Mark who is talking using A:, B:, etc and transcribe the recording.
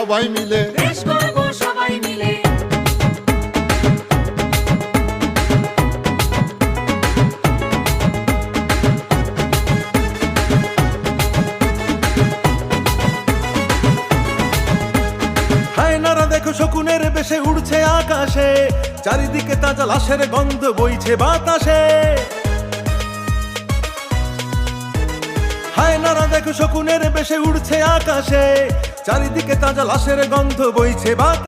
A: সবাই মিলে,
B: দেশ গড়ব সবাই মিলে।
C: হায়নারা দেখো শকুনের বেশে উড়ছে আকাশে, চারিদিকে তাজা লাশের গন্ধ বইছে বাতাসে। হায়নারা দেখো শকুনের বেশে উড়ছে আকাশে, চারিদিকে তাজা লাশের গন্ধ বইছে বাতাসে।